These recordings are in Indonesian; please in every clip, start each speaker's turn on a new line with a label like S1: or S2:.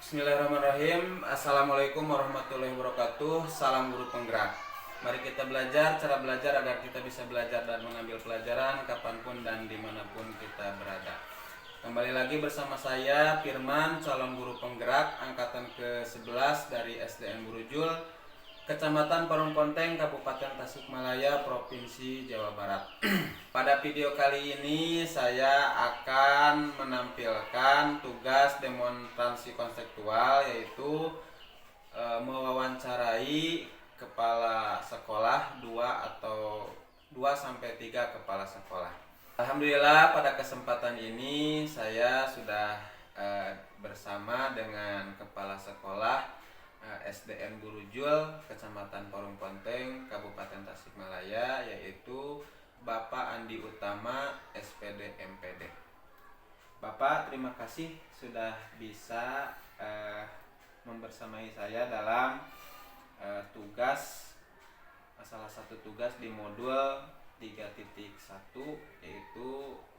S1: Bismillahirrahmanirrahim. Assalamualaikum warahmatullahi wabarakatuh. Salam guru penggerak. Mari kita belajar cara belajar agar kita bisa belajar dan mengambil pelajaran kapanpun dan dimanapun kita berada. Kembali lagi bersama saya Firman, calon guru penggerak angkatan ke-11 dari SDN Burujul, Kecamatan Parung Ponteng, Kabupaten Tasikmalaya, Provinsi Jawa Barat. Pada video kali ini saya akan menampilkan tugas demonstrasi konseptual, yaitu mewawancarai kepala sekolah 2 sampai 3 kepala sekolah. Alhamdulillah pada kesempatan ini saya sudah bersama dengan kepala sekolah SDN Burujul, Kecamatan Parung Ponteng, Kabupaten Tasikmalaya, yaitu Bapak Andi Utama, SPD MPD. Bapak, terima kasih sudah bisa membersamai saya dalam salah satu tugas di modul 3.1, yaitu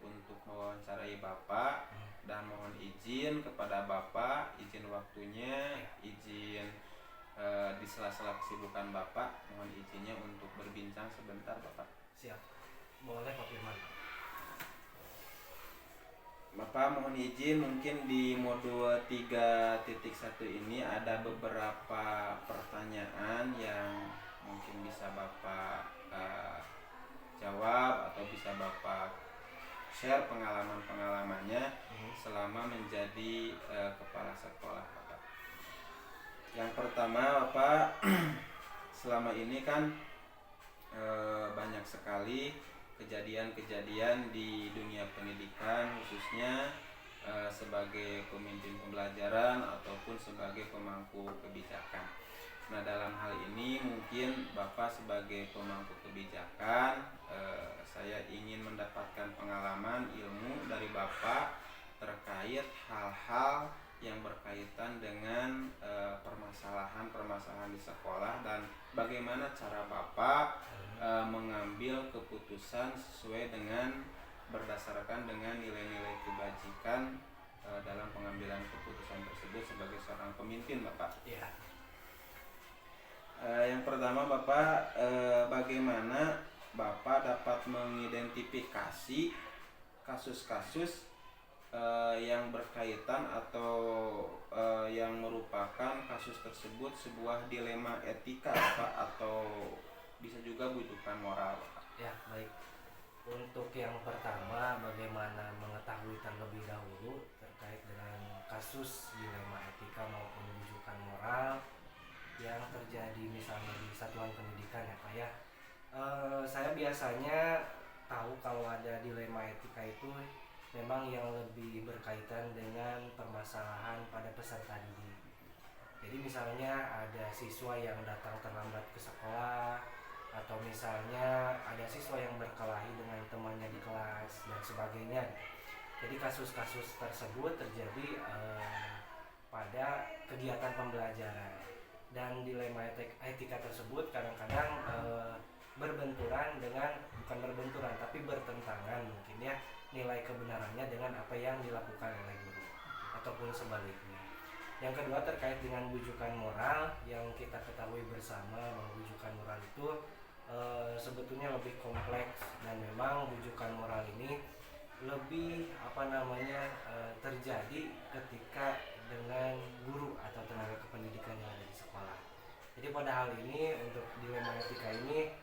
S1: untuk mewawancarai Bapak dan mohon izin kepada Bapak, izin waktunya, izin di sela-sela kesibukan Bapak, mohon izinnya untuk berbincang sebentar Bapak.
S2: Siap, boleh Pak Firman.
S1: Bapak mohon izin, mungkin di modul 3.1 ini ada beberapa pertanyaan yang mungkin bisa Bapak jawab atau bisa Bapak share pengalaman-pengalamannya selama menjadi kepala sekolah Bapak. Yang pertama Bapak, selama ini kan banyak sekali kejadian-kejadian di dunia pendidikan, khususnya sebagai pemimpin pembelajaran ataupun sebagai pemangku kebijakan. Nah, dalam hal ini mungkin Bapak sebagai pemangku kebijakan, saya ingin mendapatkan pengalaman ilmu dari Bapak terkait hal-hal yang berkaitan dengan permasalahan-permasalahan di sekolah dan bagaimana cara Bapak mengambil keputusan sesuai dengan berdasarkan dengan nilai-nilai kebajikan dalam pengambilan keputusan tersebut sebagai seorang pemimpin Bapak.
S2: Ya.
S1: Yang pertama Bapak, bagaimana Bapak dapat mengidentifikasi kasus-kasus yang berkaitan atau yang merupakan kasus tersebut sebuah dilema etika Bapak, atau bisa juga bujukan moral Bapak?
S2: Ya, baik. Untuk yang pertama, bagaimana mengetahui terlebih dahulu terkait dengan kasus dilema etika maupun bujukan moral yang terjadi misalnya di satuan pendidikan ya Pak ya. Saya biasanya tahu kalau ada dilema etika itu memang yang lebih berkaitan dengan permasalahan pada peserta didik. Jadi misalnya ada siswa yang datang terlambat ke sekolah, atau misalnya ada siswa yang berkelahi dengan temannya di kelas dan sebagainya. Jadi kasus-kasus tersebut terjadi pada kegiatan pembelajaran. Dan dilema etika tersebut kadang-kadang berbenturan dengan, bukan berbenturan tapi bertentangan mungkin ya, nilai kebenarannya dengan apa yang dilakukan oleh guru ataupun sebaliknya. Yang kedua terkait dengan bujukan moral, yang kita ketahui bersama bahwa bujukan moral itu sebetulnya lebih kompleks, dan memang bujukan moral ini lebih terjadi ketika dengan guru atau tenaga kependidikan yang ada di sekolah. Jadi pada hal ini, untuk dilema etika ini,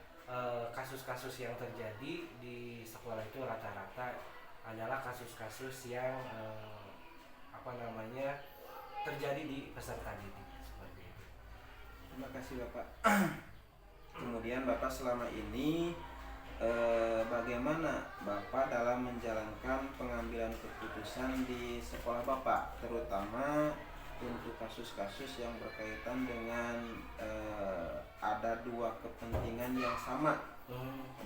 S2: kasus-kasus yang terjadi di sekolah itu rata-rata adalah kasus-kasus yang terjadi di peserta didik seperti itu.
S1: Terima kasih Bapak. Kemudian Bapak selama ini bagaimana Bapak dalam menjalankan pengambilan keputusan di sekolah Bapak, terutama untuk kasus-kasus yang berkaitan dengan ada dua kepentingan yang sama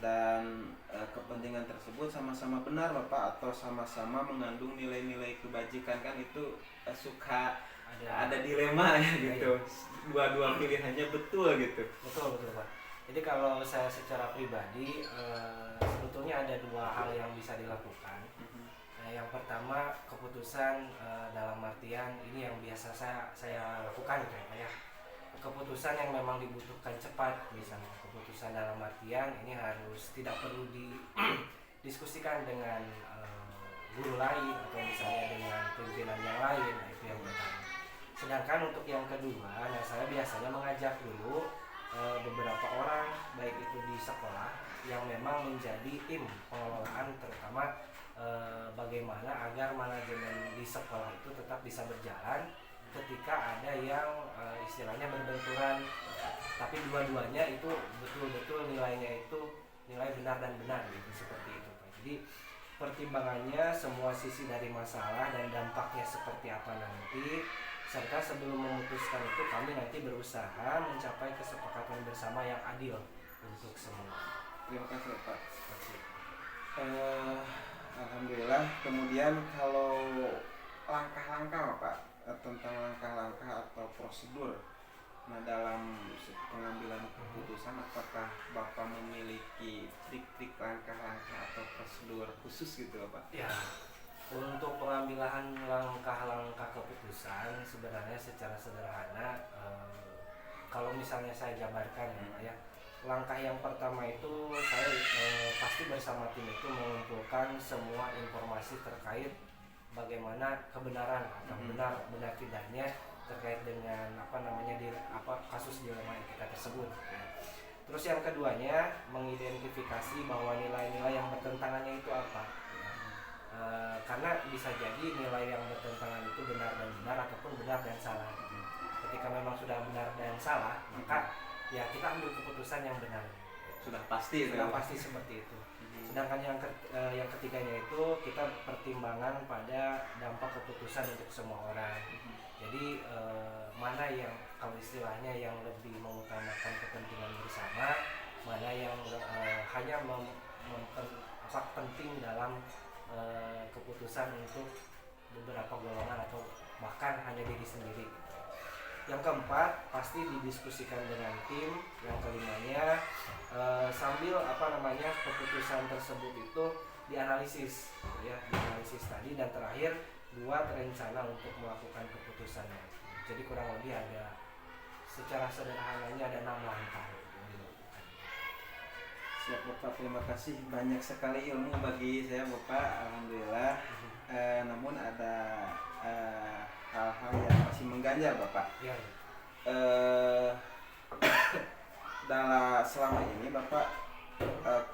S1: dan kepentingan tersebut sama-sama benar Bapak, atau sama-sama mengandung nilai-nilai kebajikan, kan itu suka ada dilema ya gitu. Dua-dua pilihannya betul gitu.
S2: Betul Pak. Jadi kalau saya secara pribadi sebetulnya ada dua hal yang bisa dilakukan. yang pertama keputusan dalam artian ini yang biasa saya lakukan gitu ya Pak ya. Keputusan yang memang dibutuhkan cepat, misalnya keputusan dalam artian ini harus tidak perlu didiskusikan dengan guru lain atau misalnya dengan pimpinan yang lain. Nah, itu yang pertama. Sedangkan untuk yang kedua, nah saya biasanya mengajak dulu beberapa orang baik itu di sekolah yang memang menjadi tim pengelolaan, terutama bagaimana agar manajemen di sekolah itu tetap bisa berjalan ketika ada yang istilahnya berbenturan, tapi dua-duanya itu betul-betul nilainya itu nilai benar dan benar gitu, seperti itu Pak. Jadi pertimbangannya semua sisi dari masalah dan dampaknya seperti apa nanti, serta sebelum memutuskan itu kami nanti berusaha mencapai kesepakatan bersama yang adil untuk semua.
S1: Terima kasih Pak.
S2: Seperti itu.
S1: Alhamdulillah. Kemudian kalau langkah-langkah Pak, tentang langkah-langkah atau prosedur, nah dalam pengambilan keputusan, apakah Bapak memiliki trik-trik langkah-langkah atau prosedur khusus gitu Pak?
S2: Ya, untuk pengambilan langkah-langkah keputusan sebenarnya secara sederhana, kalau misalnya saya jabarkan ya, langkah yang pertama itu saya pasti bersama tim itu mengumpulkan semua informasi terkait bagaimana kebenaran atau benar tidaknya terkait dengan kasus dilema etika tersebut ya. Terus yang keduanya mengidentifikasi bahwa nilai-nilai yang bertentangannya itu apa ya. Karena bisa jadi nilai yang bertentangan itu benar dan benar ataupun benar dan salah. Ketika memang sudah benar dan salah, maka ya kita ambil keputusan yang benar.
S1: Sudah pasti
S2: Seperti itu. Sedangkan yang ketiganya itu kita pertimbangan pada dampak keputusan untuk semua orang. Jadi mana yang kalau istilahnya yang lebih mengutamakan kepentingan bersama, mana yang hanya penting dalam keputusan untuk beberapa golongan atau bahkan hanya diri sendiri. Yang keempat pasti didiskusikan dengan tim. Yang kelimanya sambil keputusan tersebut itu dianalisis ya, dianalisis tadi, dan terakhir buat rencana untuk melakukan keputusannya. Jadi kurang lebih ada, secara sederhananya ada 6 langkah yang dilakukan.
S1: Siap Bapak, terima kasih, banyak sekali ilmu bagi saya Bapak, alhamdulillah. Namun ada hal-hal yang masih mengganjal Bapak.
S2: Ya.
S1: Selama ini Bapak,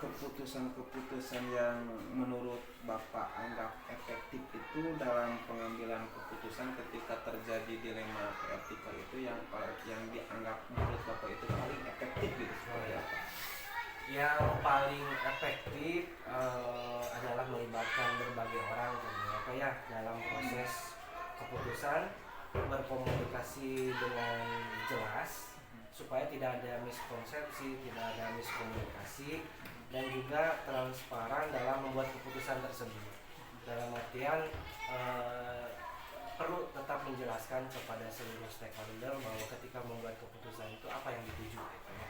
S1: keputusan-keputusan yang menurut Bapak anggap efektif itu dalam pengambilan keputusan ketika terjadi dilema etika itu yang dianggap menurut Bapak itu paling efektif gitu, seperti apa?
S2: Yang paling efektif adalah melibatkan berbagai orang dalam proses keputusan, berkomunikasi dengan jelas supaya tidak ada miskonsepsi, tidak ada miskomunikasi, dan juga transparan dalam membuat keputusan tersebut. Dalam artian perlu tetap menjelaskan kepada seluruh stakeholder bahwa ketika membuat keputusan itu apa yang dituju gitu ya.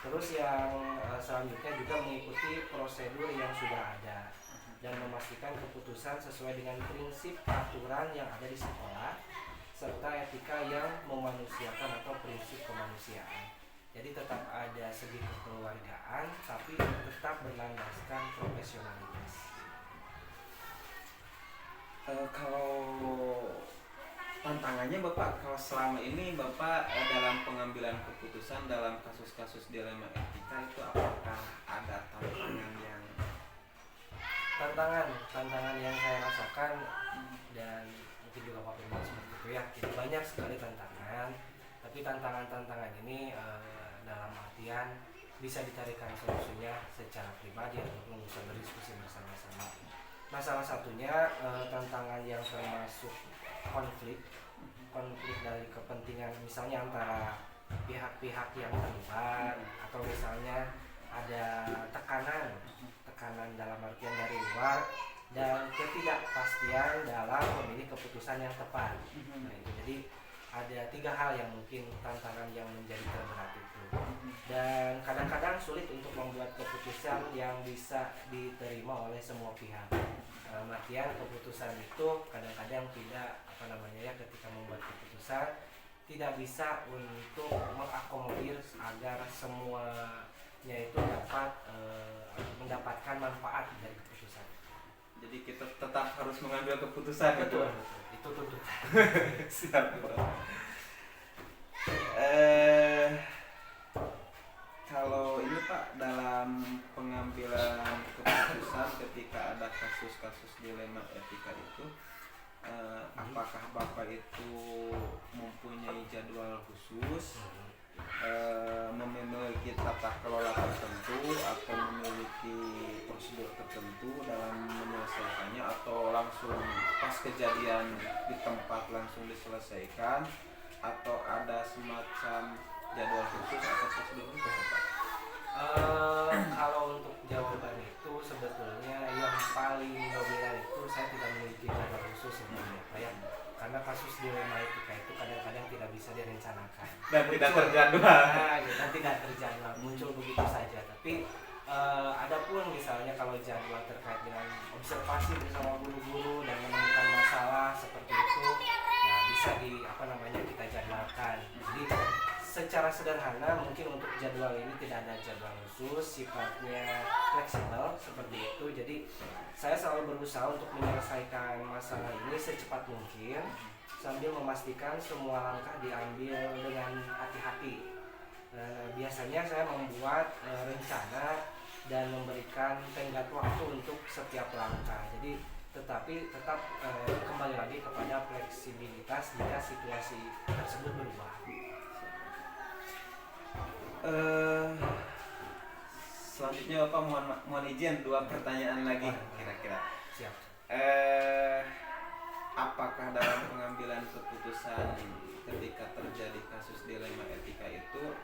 S2: Terus yang selanjutnya juga mengikuti prosedur yang sudah ada dan memastikan keputusan sesuai dengan prinsip aturan yang ada di sekolah serta etika yang memanusiakan atau prinsip kemanusiaan. Jadi tetap ada segi kekeluargaan tapi tetap berlandaskan profesionalitas.
S1: Kalau tantangannya Bapak, kalau selama ini Bapak dalam pengambilan keputusan dalam kasus-kasus dilema etika itu, apakah ada
S2: tantangan yang saya rasakan, dan mungkin juga Pak Firman seperti itu ya, banyak sekali tantangan, tapi tantangan ini dalam artian bisa dicarikan solusinya secara pribadi ataupun bisa berdiskusi bersama-sama. Nah, salah satunya tantangan yang termasuk konflik dari kepentingan, misalnya antara pihak-pihak yang terlibat, atau misalnya ada tekanan dalam artian dari luar dan ketidakpastian dalam memilih keputusan yang tepat. Nah, itu jadi ada 3 hal yang mungkin tantangan yang menjadi terberat itu, dan kadang-kadang sulit untuk membuat keputusan yang bisa diterima oleh semua pihak. artian keputusan itu kadang-kadang tidak ketika membuat keputusan tidak bisa untuk mengakomodir agar semuanya itu dapat mendapatkan manfaat dari keputusan.
S1: Jadi kita tetap harus mengambil keputusan.
S2: Betul. Itu tuntutan.
S1: Siap. Kalau ini Pak, dalam pengambilan keputusan ketika ada kasus-kasus dilema etika itu, apakah Bapak itu mempunyai jadwal khusus, memiliki tata kelola tertentu, atau memiliki prosedur tertentu dalam menyelesaikannya, atau langsung pas kejadian di tempat langsung diselesaikan, atau ada semacam jadwal khusus atau prosedur khusus Pak?
S2: Kalau untuk jawaban itu sebetulnya yang paling dominan itu saya tidak memiliki jadwal khusus sebenarnya, ya. Karena kasus dilema etika itu kadang-kadang tidak bisa direncanakan
S1: Dan tidak terjadwal.
S2: dan tidak terjadwal, muncul begitu saja. Tapi adapun misalnya kalau jadwal terkait dengan observasi bersama guru-guru dan menemukan masalah seperti itu, nah bisa kita jadwalkan. Jadi secara sederhana mungkin untuk jadwal ini tidak ada jadwal khusus, sifatnya fleksibel seperti itu. Jadi saya selalu berusaha untuk menyelesaikan masalah ini secepat mungkin sambil memastikan semua langkah diambil dengan hati-hati. Biasanya saya membuat rencana dan memberikan tenggat waktu untuk setiap langkah. Jadi tetapi tetap kembali lagi kepada fleksibilitas jika situasi tersebut berubah.
S1: Selanjutnya Bapak mohon izin 2 pertanyaan lagi kira-kira.
S2: Siap.
S1: Apakah dalam pengambilan keputusan ketika terjadi kasus dilema etika itu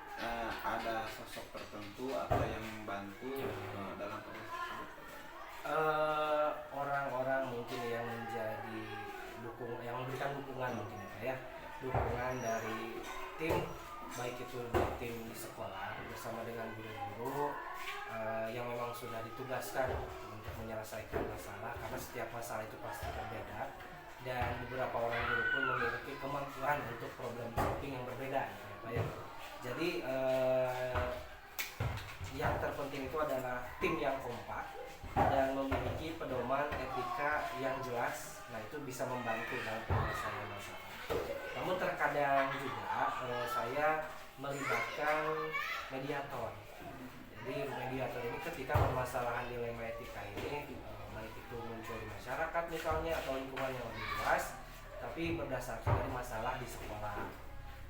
S1: ada sosok tertentu atau yang membantu dalam proses tersebut?
S2: Orang-orang mungkin yang menjadi yang memberikan dukungan mungkin ya, dukungan dari tim, baik itu tim di sekolah bersama dengan guru-guru yang memang sudah ditugaskan untuk menyelesaikan masalah, karena setiap masalah itu pasti berbeda dan beberapa orang guru pun memiliki kemampuan untuk problem solving yang berbeda ya. Jadi yang terpenting itu adalah tim yang kompak dan memiliki pedoman etika yang jelas. Nah itu bisa membantu dalam penyelesaian masalah. Namun terkadang juga saya melibatkan mediator. Jadi mediator ini ketika permasalahan dilema etika ini baik itu muncul di masyarakat misalnya atau lingkungan yang lebih luas, tapi berdasarkan dari masalah di sekolah.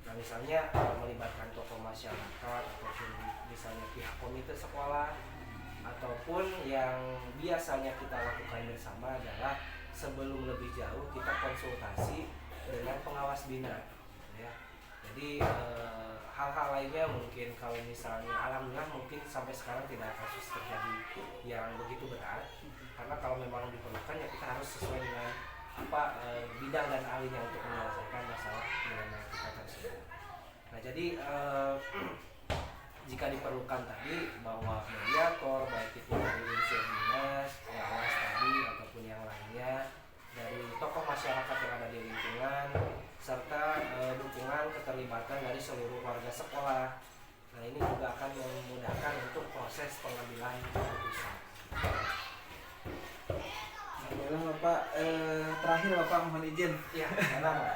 S2: Nah misalnya melibatkan tokoh masyarakat ataupun misalnya pihak komite sekolah, ataupun yang biasanya kita lakukan bersama adalah sebelum lebih jauh kita konsultasi dengan pengawas bina ya. Jadi hal-hal lainnya mungkin kalau misalnya alhamdulillah mungkin sampai sekarang tidak kasus terjadi yang begitu berat, karena kalau memang diperlukan ya kita harus sesuai dengan bidang dan ahlinya untuk menyelesaikan masalah dilema etika tersebut. Nah jadi jika diperlukan tadi bahwa mediator baik itu dari unsur dinas, pengawas tadi ataupun yang lainnya, dari tokoh masyarakat yang ada di lingkungan, serta dukungan keterlibatan dari seluruh warga sekolah. Nah ini juga akan memudahkan untuk proses pengambilan keputusan.
S1: Alhamdulillah Bapak, terakhir Bapak mohon izin.
S2: Ya, karena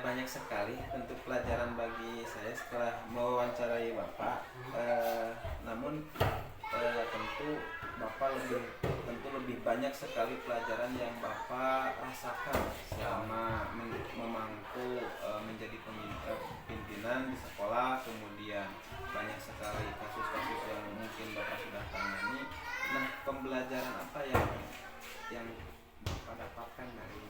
S1: banyak sekali tentu pelajaran bagi saya setelah mewawancarai Bapak. Namun tentu Bapak lebih banyak sekali pelajaran yang Bapak rasakan selama memangku menjadi pimpinan di sekolah, kemudian banyak sekali kasus-kasus yang mungkin Bapak sudah tangani. Nah, pembelajaran apa yang Bapak dapatkan dari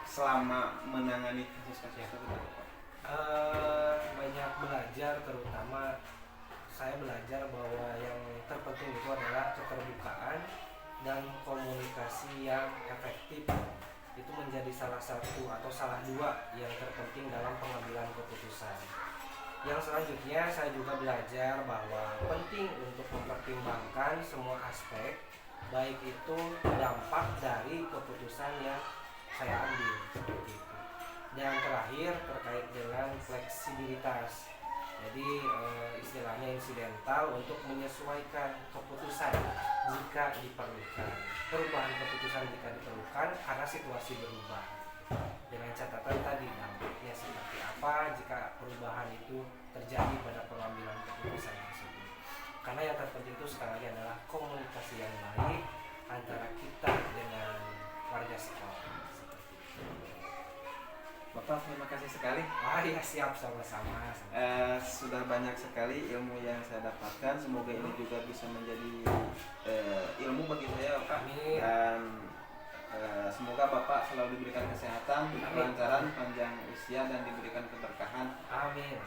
S1: selama menangani kasus-kasus tersebut?
S2: Banyak belajar, terutama saya belajar bahwa yang terpenting itu adalah keterbukaan dan komunikasi yang efektif. Itu menjadi salah satu atau salah dua yang terpenting dalam pengambilan keputusan. Yang selanjutnya saya juga belajar bahwa penting untuk mempertimbangkan semua aspek baik itu dampak dari keputusan yang saya ambil seperti itu. Dan terakhir terkait dengan fleksibilitas. Jadi istilahnya insidental untuk menyesuaikan keputusan jika diperlukan. Perubahan keputusan jika diperlukan karena situasi berubah. Dengan catatan tadi dampaknya seperti apa jika perubahan itu terjadi pada pengambilan keputusan tersebut. Karena yang terpenting itu sekali lagi adalah komunikasi yang baik antara kita dengan warga sekolah. Seperti itu.
S1: Bapak, terima kasih sekali.
S2: Ya siap, sama-sama.
S1: Sudah banyak sekali ilmu yang saya dapatkan. Semoga ini juga bisa menjadi ilmu bagi saya, Bapak.
S2: Amin.
S1: Dan semoga Bapak selalu diberikan kesehatan, kelancaran, panjang usia, dan diberikan keberkahan.
S2: Amin.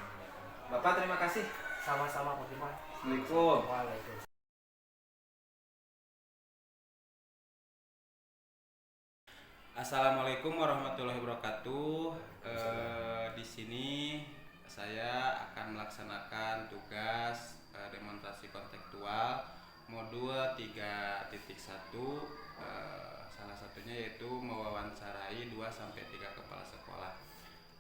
S1: Bapak, terima kasih.
S2: Sama-sama Pak Firman.
S1: Assalamualaikum.
S2: Waalaikumsalam.
S1: Assalamualaikum warahmatullahi wabarakatuh. Di sini saya akan melaksanakan tugas demonstrasi kontekstual modul 3.1. Salah satunya yaitu mewawancarai 2 sampai 3 kepala sekolah.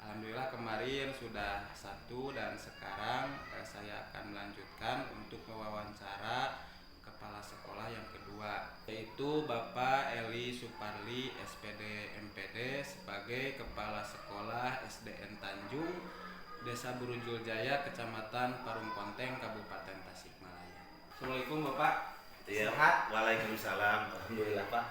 S1: Alhamdulillah kemarin sudah 1 dan sekarang saya akan melanjutkan untuk mewawancara kepala sekolah yang kedua, yaitu Bapak Eli Suparli SPD MPD sebagai Kepala Sekolah SDN Tanjung, Desa Burujul Jaya, Kecamatan Parung Ponteng, Kabupaten Tasikmalaya. Assalamualaikum Bapak.
S3: Iya.
S1: Sehat?
S3: Waalaikumsalam. Alhamdulillah Pak.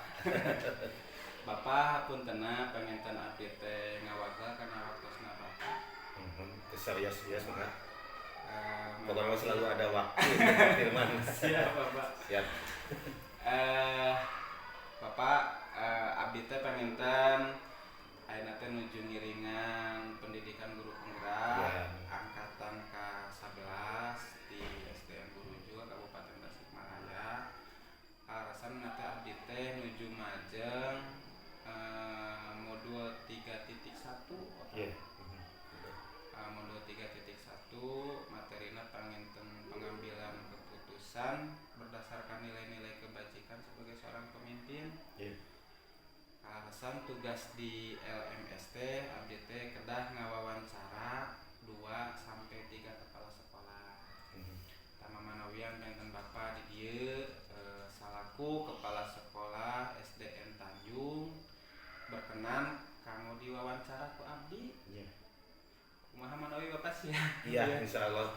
S1: Bapak puntenna penginten abdi teh ngawagel kana waktosna Bapak.
S3: Keserius-serius banget. Pokoknya selalu ada waktu Firman.
S1: Siap Bapak.
S3: Siap.
S1: Bapak, abdi teh penginten ayeuna teh nuju ngiringan pendidikan guru penggerak
S3: Ya.
S1: angkatan ke-11 di SDN Burujul Kabupaten Tasikmalaya. Alasan teh abdi teh nuju majeng modul 3.1.
S3: Iya.
S1: Modul 3.1 materina panginten pengambilan keputusan berdasarkan nilai-nilai kebajikan sebagai seorang pemimpin.
S3: Iya.
S1: Alasan tugas di LMST abdi teh kedah ngawawancara 2 sampai 3 kepala sekolah. Tama manawian benten Bapak di dieu salaku kepala sekolah SDN Tanjung berkenan kamu diwawancara ku abdi.
S3: Iya.
S1: Kumaha manawi Bapak sih?
S3: Iya, insyaallah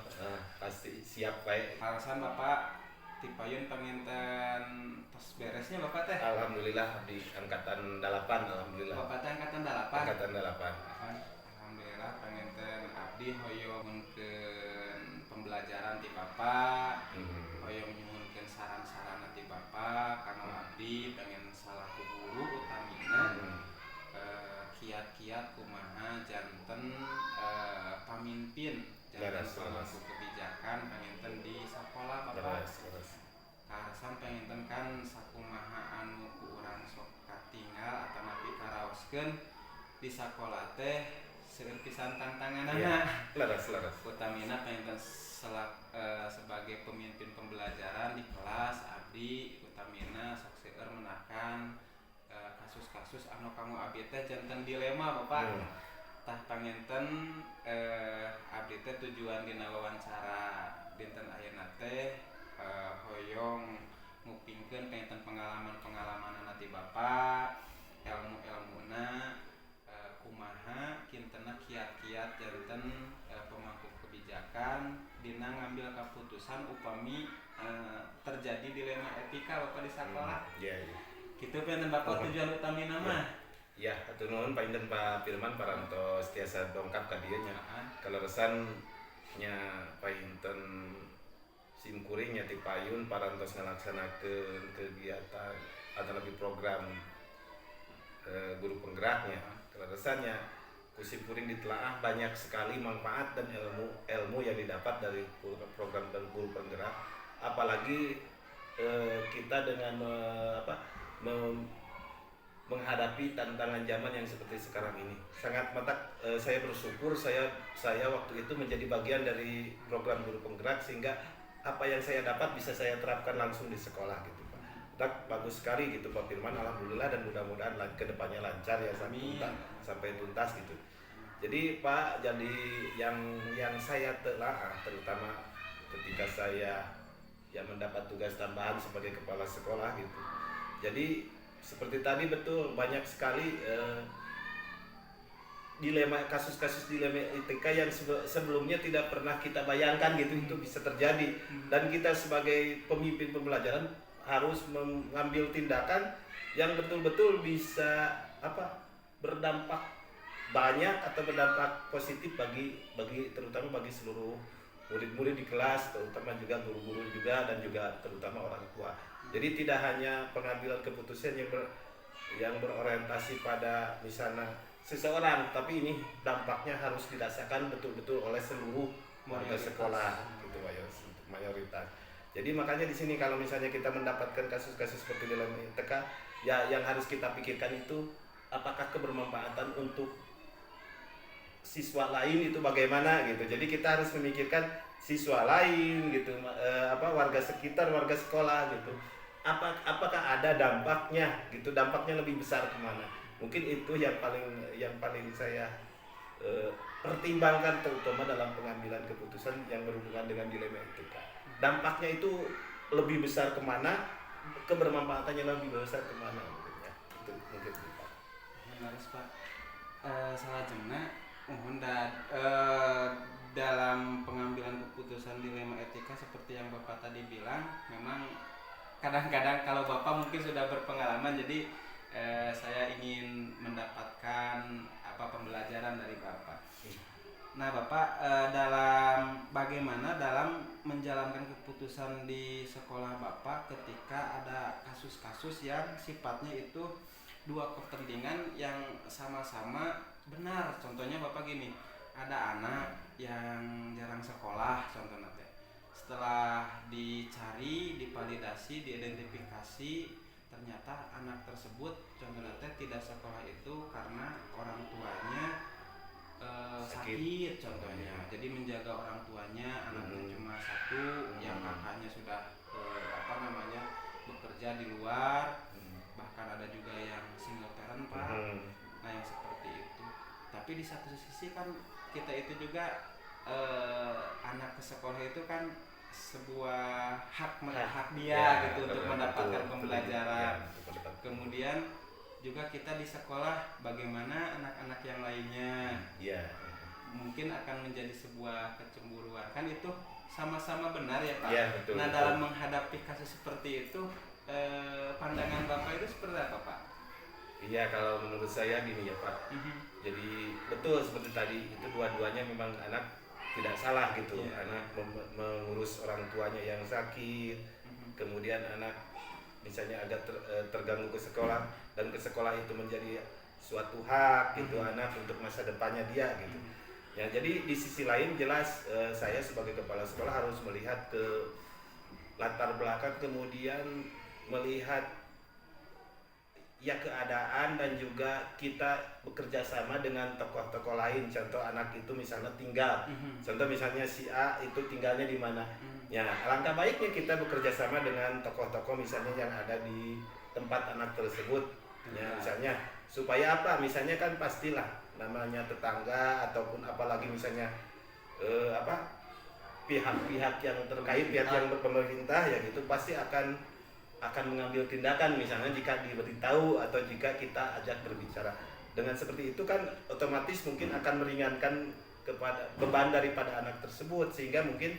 S3: pasti siap baik.
S1: Alasan Bapak tipayun penginten tos beresnya Bapak teh.
S3: Alhamdulillah di angkatan 8, alhamdulillah.
S1: Bapak teh angkatan 8.
S3: Angkatan 8.
S1: Alhamdulillah penginten abdi hoyong nyuhunkeun pembelajaran ti Bapak. Hoyong nyuhunkeun saran-saran ti Bapak kanggo abdi pengen salaku guru utamina. Kiat-kiat kumaha janten pamimpin janten pemangku kebijakan penginten di sekolah Bapak. Karasan penginten kan sakumaha anu ku urang sok katinggal atau napi karaoskeun di sekolah teh seueur pisan tantanganana.
S3: Iya. Laras.
S1: Utamina penginten sebagai pemimpin pembelajaran di kelas abdi utamina sok seueur menakan kasus-kasus anu kamu abdi teh janten dilema Bapak. Tah panginten abdi teh tujuan dina wawancara dinten ayeuna teh hoyong ngupingkeun panginten pengalaman-pengalaman nanti Bapak, ilmu-ilmuna kumaha kintenna kiat-kiat janten pemangku kebijakan dina ngambil keputusan upami terjadi dilema etika Bapak di sekolah.
S3: Iya.
S1: Kitu panginten Bapak tujuan utamina mah.
S3: Ya, atur nuhun panjenengan Pak Firman parantos tiasa dongkap ka dieu nya. Kaleresan nya panjenengan simkuring nya ti payun parantos ngalaksanakeun kegiatan atau lebih program guru penggeraknya. Kaleresan nya ku simkuring ditelaah banyak sekali manfaat dan ilmu yang didapat dari program dan guru penggerak, apalagi kita dengan menghadapi tantangan zaman yang seperti sekarang ini. Sangat saya bersyukur saya waktu itu menjadi bagian dari program guru penggerak sehingga apa yang saya dapat bisa saya terapkan langsung di sekolah gitu Pak. bagus sekali gitu Pak Firman, alhamdulillah, dan mudah-mudahan ke depannya lancar ya
S1: Amin.
S3: sampai tuntas gitu. Jadi Pak, jadi yang saya telah terutama ketika saya mendapat tugas tambahan sebagai kepala sekolah gitu. Jadi seperti tadi betul banyak sekali kasus-kasus dilema etika yang sebelumnya tidak pernah kita bayangkan gitu itu bisa terjadi, dan kita sebagai pemimpin pembelajaran harus mengambil tindakan yang betul-betul bisa berdampak banyak atau berdampak positif bagi terutama bagi seluruh murid-murid di kelas, terutama juga guru-guru juga, dan juga terutama orang tua. Jadi tidak hanya pengambilan keputusan yang berorientasi pada misalnya seseorang, tapi ini dampaknya harus dirasakan betul-betul oleh seluruh warga sekolah gitu mayoritas. Jadi makanya di sini kalau misalnya kita mendapatkan kasus-kasus seperti dalam ITK, ya yang harus kita pikirkan itu apakah kebermanfaatan untuk siswa lain itu bagaimana gitu. Jadi kita harus memikirkan siswa lain gitu, warga sekitar, warga sekolah gitu. Apakah ada dampaknya gitu, dampaknya lebih besar kemana? Mungkin itu yang paling saya pertimbangkan terutama dalam pengambilan keputusan yang berhubungan dengan dilema etika. Dampaknya itu lebih besar kemana, kebermanfaatannya lebih besar kemana mungkinnya. Itu mungkin Pak.
S1: Menarik Pak. Salah jengna mohon dalam pengambilan keputusan dilema etika seperti yang Bapak tadi bilang, memang kadang-kadang kalau Bapak mungkin sudah berpengalaman, jadi saya ingin mendapatkan pembelajaran dari Bapak. Nah Bapak, bagaimana dalam menjalankan keputusan di sekolah Bapak ketika ada kasus-kasus yang sifatnya itu dua kepentingan yang sama-sama benar. Contohnya Bapak gini, ada anak yang jarang sekolah contohnya teh. Setelah dicari, divalidasi, diidentifikasi, ternyata anak tersebut contohnya teh tidak sekolah itu karena orang tuanya sakit contohnya. Jadi menjaga orang tuanya, anaknya cuma satu, yang kakaknya sudah bekerja di luar, bahkan ada juga yang single parent Pak. Nah yang seperti itu. Tapi di satu sisi kan kita itu juga anak ke sekolah itu kan sebuah hak dia gitu untuk mendapatkan pembelajaran. Kemudian juga kita di sekolah bagaimana anak-anak yang lainnya. Mungkin akan menjadi sebuah kecemburuan. Kan itu sama-sama benar ya Pak.
S3: Betul,
S1: nah
S3: betul.
S1: Dalam menghadapi kasus seperti itu, pandangan Bapak itu seperti apa Pak?
S3: Iya, kalau menurut saya gini ya Pak. Jadi betul seperti tadi, itu dua-duanya memang anak tidak salah gitu. Anak mengurus orang tuanya yang sakit, kemudian anak misalnya agak terganggu ke sekolah, dan ke sekolah itu menjadi suatu hak gitu anak untuk masa depannya dia gitu. Ya, jadi di sisi lain jelas saya sebagai kepala sekolah harus melihat ke latar belakang, kemudian melihat ya keadaan, dan juga kita bekerja sama dengan tokoh-tokoh lain. Contoh anak itu misalnya tinggal, contoh misalnya si A itu tinggalnya di mana. Ya, alangkah baiknya kita bekerja sama dengan tokoh-tokoh misalnya yang ada di tempat anak tersebut. Ya, misalnya supaya apa? Misalnya kan pastilah namanya tetangga ataupun apalagi misalnya pihak-pihak yang terkait, pihak yang berpemerintah ya gitu, pasti akan mengambil tindakan misalnya jika diberitahu atau jika kita ajak berbicara. Dengan seperti itu kan otomatis mungkin akan meringankan kepada beban daripada anak tersebut, sehingga mungkin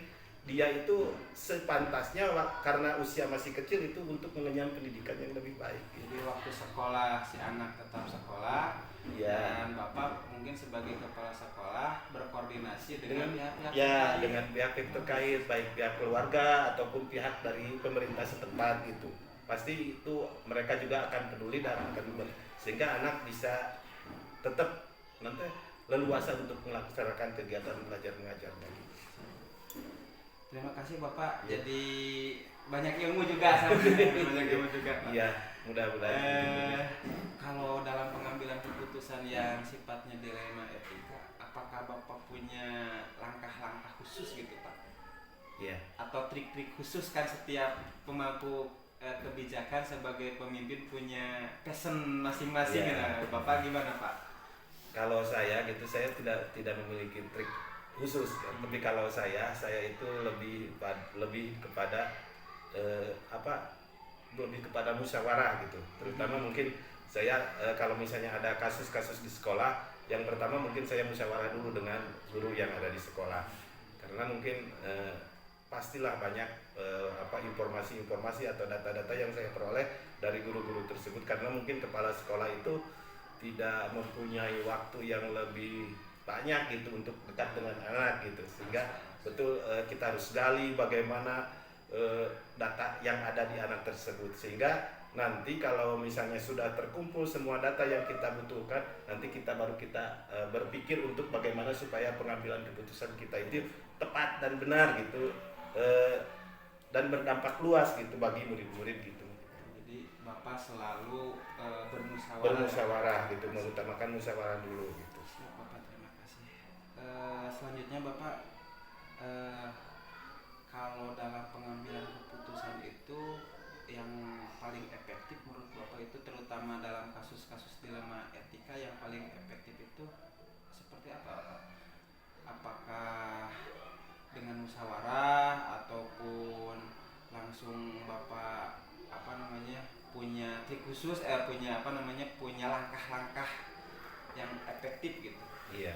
S3: dia itu sepantasnya karena usia masih kecil itu untuk mengenyam pendidikan yang lebih baik.
S1: Jadi waktu sekolah si anak tetap sekolah, dan Bapak mungkin sebagai kepala sekolah berkoordinasi dengan pihak-pihak terkait.
S3: Dengan pihak-pihak terkait, baik pihak keluarga ataupun pihak dari pemerintah setempat itu. Pasti itu mereka juga akan peduli dan akan sehingga anak bisa tetap nanti leluasa untuk melaksanakan kegiatan belajar mengajarnya.
S1: Terima kasih Bapak. Jadi banyak ilmu juga banyak ilmu juga.
S3: Iya, mudah-mudahan.
S1: Kalau dalam pengambilan keputusan yang sifatnya dilema etika, apakah Bapak punya langkah-langkah khusus gitu Pak?
S3: Iya.
S1: Atau trik-trik khusus kan setiap pemangku kebijakan sebagai pemimpin punya passion masing-masing.
S3: Iya.
S1: Nah, Bapak gimana Pak?
S3: Kalau saya gitu, saya tidak memiliki trik khusus ya. Tapi kalau saya itu lebih kepada lebih kepada musyawarah gitu. Terutama mungkin saya kalau misalnya ada kasus-kasus di sekolah, yang pertama mungkin saya musyawarah dulu dengan guru yang ada di sekolah. Karena mungkin pastilah banyak informasi-informasi atau data-data yang saya peroleh dari guru-guru tersebut, karena mungkin kepala sekolah itu tidak mempunyai waktu yang lebih banyak gitu untuk dekat dengan anak gitu, sehingga betul kita harus gali bagaimana data yang ada di anak tersebut, sehingga nanti kalau misalnya sudah terkumpul semua data yang kita butuhkan, nanti baru kita berpikir untuk bagaimana supaya pengambilan keputusan kita itu tepat dan benar gitu, dan berdampak luas gitu bagi murid-murid gitu.
S1: Jadi Bapak selalu
S3: Bermusyawarah gitu, mengutamakan musyawarah dulu gitu.
S1: Siap Bapak, terima kasih. Selanjutnya Bapak, kalau dalam pengambilan keputusan itu yang paling efektif menurut Bapak itu, terutama dalam kasus-kasus dilema etika, yang paling efektif itu seperti apa Bapak? Apakah dengan musyawarah ataupun langsung Bapak punya trik khusus, punya langkah-langkah yang efektif gitu?
S3: Iya,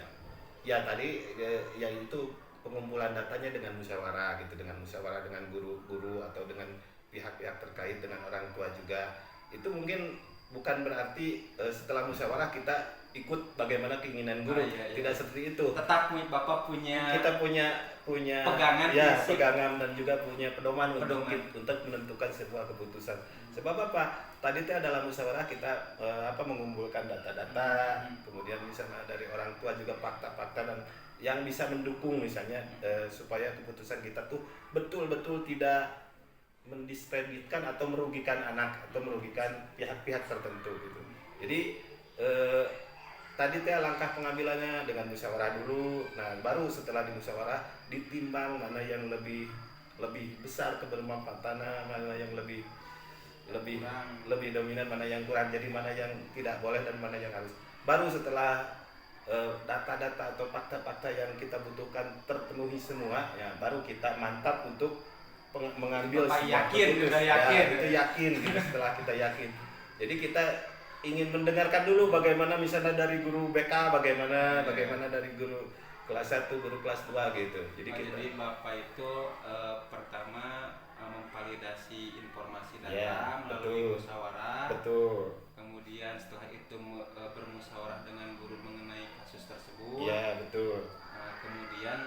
S3: ya tadi ya itu pengumpulan datanya dengan musyawarah gitu, dengan musyawarah dengan guru-guru atau dengan pihak-pihak terkait, dengan orang tua juga. Itu mungkin bukan berarti setelah musyawarah kita ikut bagaimana keinginan guru,
S1: Iya.
S3: tidak seperti itu.
S1: Tetap Bapak punya
S3: Kita punya
S1: pegangan
S3: ya,
S1: prinsip.
S3: pegangan dan juga punya pedoman.
S1: Pedoman.
S3: Untuk menentukan sebuah keputusan. Sebab apa? Tadi itu adalah musyawarah, kita mengumpulkan data-data, kemudian misalnya dari orang tua juga fakta-fakta dan yang bisa mendukung misalnya supaya keputusan kita tuh betul-betul tidak mendiskreditkan atau merugikan anak atau merugikan pihak-pihak tertentu gitu. Jadi tadi langkah pengambilannya dengan musyawarah dulu. Nah, baru setelah dimusyawarah ditimbang mana yang lebih besar kebermanfaatannya, mana yang lebih dominan, mana yang kurang, jadi mana yang tidak boleh dan mana yang harus. Baru setelah data-data atau fakta-fakta yang kita butuhkan terpenuhi semua, ya baru kita mantap untuk mengambil
S1: Bapak
S3: sebuah
S1: yakin,
S3: keputusan.
S1: udah yakin.
S3: Ya, itu yakin gitu. Setelah kita yakin, jadi kita ingin mendengarkan dulu bagaimana misalnya dari guru BK, bagaimana dari guru kelas 1, guru kelas 2 gitu. Jadi
S1: Jadi Bapak itu pertama memvalidasi informasi data
S3: Ya,
S1: melalui
S3: betul.
S1: musyawarah.
S3: Betul.
S1: Kemudian setelah itu bermusyawarah dengan guru mengenai kasus tersebut.
S3: Ya, betul.
S1: Nah, kemudian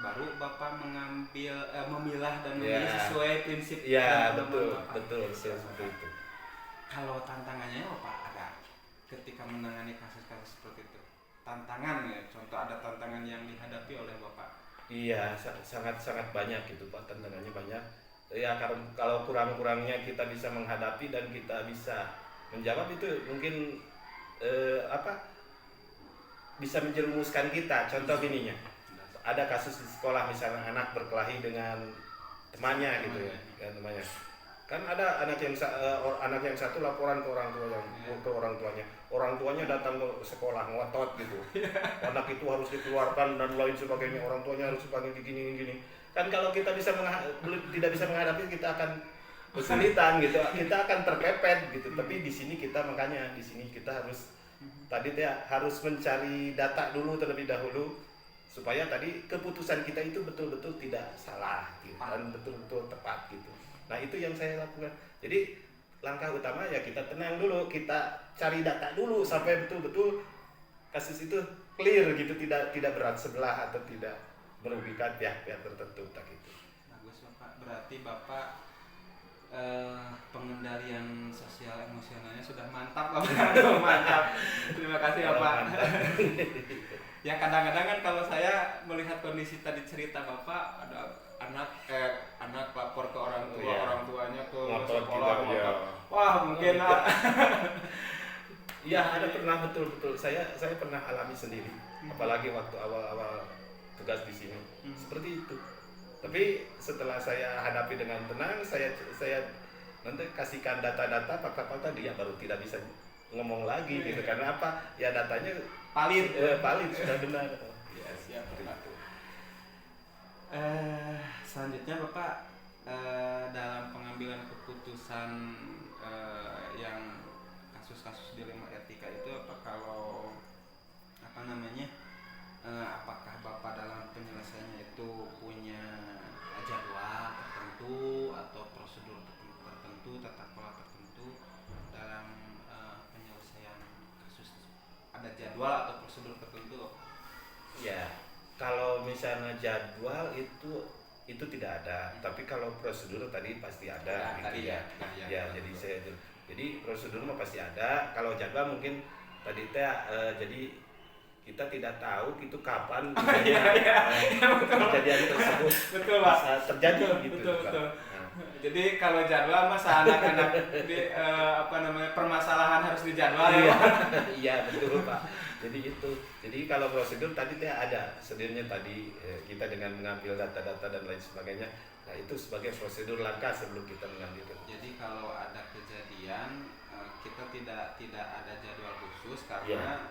S1: baru Bapak memilah dan
S3: Ya.
S1: memilih sesuai prinsip
S3: Ya,
S1: dan
S3: betul,
S1: pedoman Bapak.
S3: betul, seperti itu.
S1: Kalau tantangannya apa Pak ada ketika menangani kasus-kasus seperti itu? Tantangan ya, contoh ada tantangan yang dihadapi oleh Bapak.
S3: Iya, sangat banyak gitu Pak, tantangannya banyak. Ya kalau kurang-kurangnya kita bisa menghadapi dan kita bisa menjawab, itu mungkin bisa menjerumuskan kita. Contoh gininya, ada kasus di sekolah misalnya anak berkelahi dengan temannya gitu ya, temannya. Kan ada anak yang satu laporan ke orang tuanya. Orang tuanya datang ke sekolah ngotot gitu. Anak itu harus dikeluarkan dan lain sebagainya. Orang tuanya harus dipanggil gini. Kan kalau kita tidak bisa menghadapi, kita akan kesulitan gitu. Kita akan terpepet gitu. Tapi di sini kita harus mencari data dulu terlebih dahulu, supaya tadi keputusan kita itu betul-betul tidak salah gitu, dan betul-betul tepat gitu. Nah, itu yang saya lakukan. Jadi langkah utama ya kita tenang dulu, kita cari data dulu sampai betul-betul kasus itu clear gitu, tidak berat sebelah atau tidak merugikan pihak-pihak tertentu tak gitu.
S1: Bagus Bapak, berarti Bapak pengendalian sosial emosionalnya sudah mantap Bapak. Aduh, mantap. Terima kasih Bapak. Ya kadang-kadang kan kalau saya melihat kondisi tadi cerita Bapak, ada anak lapor ke orang tua,
S3: Iya.
S1: orang tuanya ke
S3: Ngotot
S1: sekolah,
S3: gitu, ya.
S1: wah mungkin
S3: Iya, ada pernah betul-betul saya pernah alami sendiri, apalagi waktu awal-awal tugas di sini seperti itu. Tapi setelah saya hadapi dengan tenang, saya nanti kasihkan data-data fakta-fakta dia baru tidak bisa ngomong lagi gitu. Karena apa? Ya datanya
S1: Valid.
S3: valid sudah benar.
S1: Ya, siap
S3: Seperti
S1: Bapak.
S3: itu.
S1: Selanjutnya Bapak, dalam pengambilan keputusan yang kasus-kasus dilema etika itu apa kalau apa namanya apakah Bapak dalam penyelesaiannya itu punya jadwal tertentu atau prosedur tertentu, tata kelola tertentu dalam penyelesaian kasus? Ada jadwal atau prosedur tertentu?
S3: Ya, kalau misalnya jadwal itu tidak ada, tapi kalau prosedur tadi pasti ada gitu
S1: Tadi
S3: ya. Ya, jadi prosedur mah pasti ada. Kalau jadwal mungkin tadi teh jadi kita tidak tahu itu kapan kejadian tersebut
S1: Betul, Pak.
S3: bisa terjadi gitu.
S1: Betul,
S3: Pak.
S1: betul.
S3: Nah,
S1: Jadi kalau jadwal masa anak-anak permasalahan harus dijadwal ya,
S3: iya,
S1: Pak?
S3: iya betul Pak. Jadi kalau prosedur tadi teh ada sebenarnya tadi kita dengan mengambil data-data dan lain sebagainya. Nah itu sebagai prosedur langkah sebelum kita mengambil keputusan.
S1: Jadi kalau ada kejadian kita tidak ada jadwal khusus karena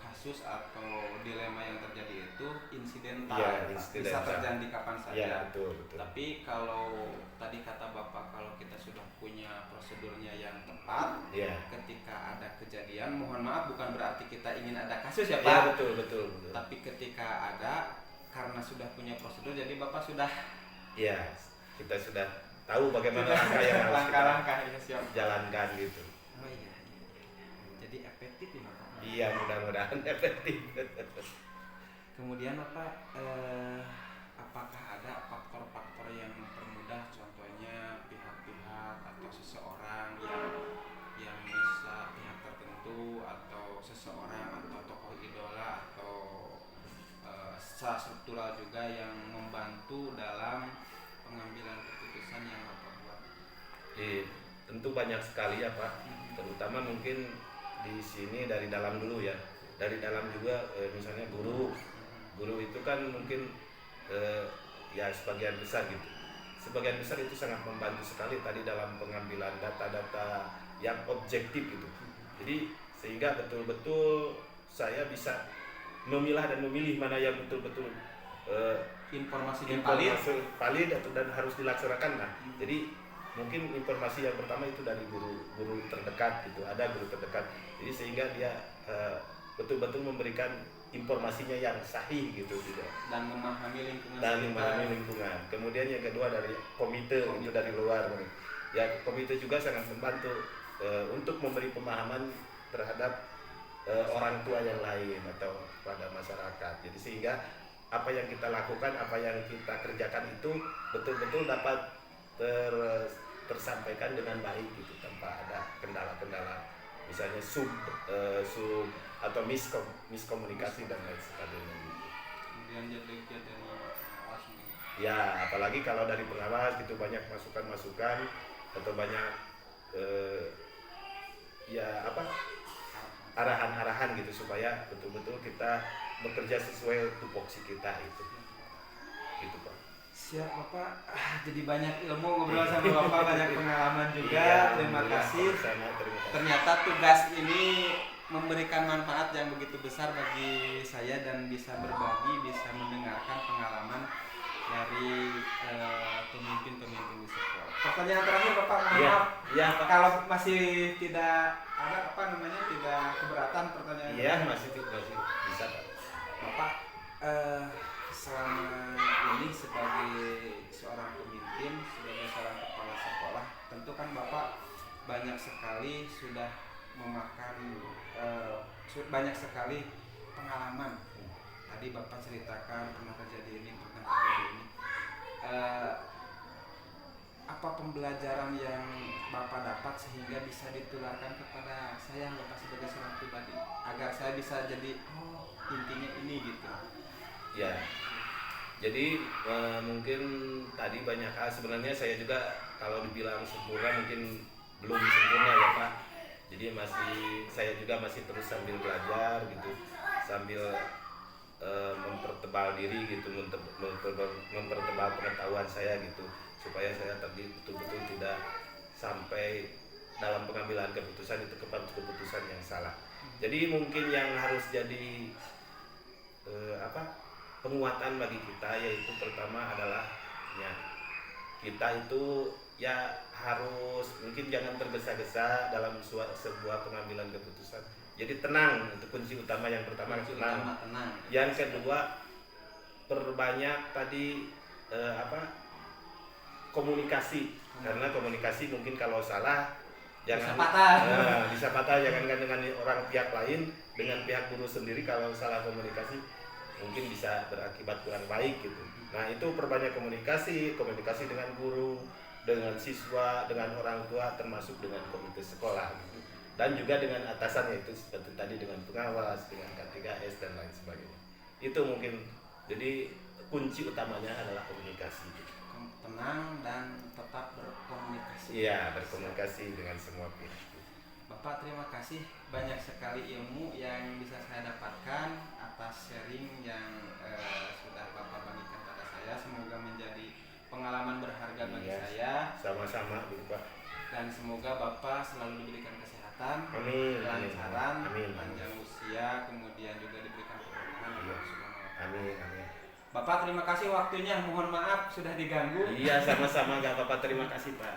S1: kasus atau dilema yang terjadi itu insidental,
S3: Iya,
S1: Pak. Bisa
S3: insidental.
S1: terjadi kapan saja.
S3: Ya betul.
S1: Tapi kalau tadi kata Bapak kalau kita sudah punya prosedurnya yang tepat,
S3: Ya.
S1: ketika ada kejadian, mohon maaf bukan berarti kita ingin ada kasus
S3: Ya
S1: ya Pak.
S3: betul.
S1: Tapi ketika ada, karena sudah punya prosedur, jadi Bapak sudah
S3: Ya kita sudah tahu bagaimana langkah yang harus kita
S1: langkah-langkah ya siap.
S3: jalankan gitu.
S1: Oh iya. Jadi efektif ya Bapak.
S3: Iya mudah-mudahan efektif.
S1: Kemudian Bapak, apakah ada faktor-faktor yang mempermudah, contohnya pihak-pihak atau seseorang yang bisa pihak tertentu atau seseorang atau tokoh idola atau secara struktural juga yang membantu dalam pengambilan keputusan yang Bapak buat?
S3: Tentu banyak sekali ya Pak. Terutama mungkin di sini dari dalam dulu ya. Dari dalam juga misalnya guru itu kan mungkin ya sebagian besar gitu. Sebagian besar itu sangat membantu sekali tadi dalam pengambilan data-data yang objektif gitu. Jadi sehingga betul-betul saya bisa memilah dan memilih mana yang betul-betul
S1: Informasi
S3: valid dan harus dilaksanakan. Nah, jadi mungkin informasi yang pertama itu dari guru terdekat gitu. Ada guru terdekat. Jadi sehingga dia betul-betul memberikan informasinya yang sahih gitu tidak.
S1: dan memahami lingkungan
S3: Dan
S1: sekitar.
S3: memahami lingkungan. Kemudian yang kedua dari komite itu dari luar. Ya komite juga sangat membantu untuk memberi pemahaman terhadap orang tua yang lain atau pada masyarakat. Jadi sehingga apa yang kita lakukan, apa yang kita kerjakan itu betul-betul dapat tersampaikan dengan baik gitu tanpa ada kendala-kendala. Misalnya sub atau miskomunikasi dan lain sebagainya.
S1: Kemudian jadi dari pengawas nih.
S3: Ya, apalagi kalau dari pengawas itu banyak masukan-masukan atau banyak arahan-arahan gitu supaya betul-betul kita bekerja sesuai tupoksi kita itu. Gitu Pak.
S1: Siap Bapak. Jadi banyak ilmu ngobrol sama Bapak, banyak pengalaman juga.
S3: Iya,
S1: Terima
S3: alhamdulillah,
S1: kasih.
S3: sama-sama, terima kasih.
S1: Ternyata tugas ini memberikan manfaat yang begitu besar bagi saya dan bisa berbagi, bisa mendengarkan pengalaman dari pemimpin-pemimpin di sekolah. Pertanyaan terakhir Bapak, mohon
S3: Iya,
S1: maaf.
S3: iya, Pak.
S1: Kalau masih tidak ada tidak keberatan pertanyaan.
S3: Iya, masih bisa Pak.
S1: Bapak, selama ini sebagai seorang pemimpin, sebagai seorang kepala sekolah, tentu kan Bapak banyak sekali sudah memakan banyak sekali pengalaman. Tadi Bapak ceritakan pernah terjadi ini, pernah terjadi ini. Apa pembelajaran yang Bapak dapat sehingga bisa ditularkan kepada saya Bapak sebagai seorang pribadi agar saya bisa jadi intinya ini gitu.
S3: Ya. Jadi mungkin tadi banyak hal sebenarnya saya juga kalau dibilang sempurna mungkin belum sempurna ya Pak. Jadi saya juga masih terus sambil belajar gitu, sambil mempertebal diri gitu, mempertebal pengetahuan saya gitu, supaya saya tadi betul-betul tidak sampai dalam pengambilan keputusan itu keputusan yang salah. Jadi mungkin yang harus jadi penguatan bagi kita yaitu pertama adalah ya kita itu ya harus mungkin jangan tergesa-gesa dalam sebuah pengambilan keputusan. Jadi tenang, itu kunci utama yang pertama, tenang. Yang kedua, perbanyak tadi komunikasi, karena komunikasi mungkin kalau salah jangan bisa patah jangankan dengan orang pihak lain, dengan pihak guru sendiri kalau salah komunikasi mungkin bisa berakibat kurang baik gitu. Nah itu perbanyak komunikasi dengan guru, dengan siswa, dengan orang tua, termasuk dengan komite sekolah gitu. Dan juga dengan atasannya itu seperti tadi dengan pengawas, dengan K3S dan lain sebagainya. Itu mungkin jadi kunci utamanya adalah komunikasi.
S1: Tenang dan tetap berkomunikasi.
S3: Iya, berkomunikasi dengan semua pihak.
S1: Bapak, terima kasih, banyak sekali ilmu yang bisa saya dapatkan atas sharing yang sudah Bapak bagikan pada saya. Semoga menjadi pengalaman berharga bagi saya.
S3: Sama-sama gitu Pak.
S1: Dan semoga Bapak selalu diberikan kesehatan,
S3: Amin.
S1: kelancaran,
S3: Amin.
S1: panjang usia, kemudian juga diberikan keberkahan.
S3: Amin. Amin.
S1: Bapak, terima kasih waktunya. Mohon maaf sudah diganggu.
S3: Iya, sama-sama, gak apa-apa. Terima kasih Pak.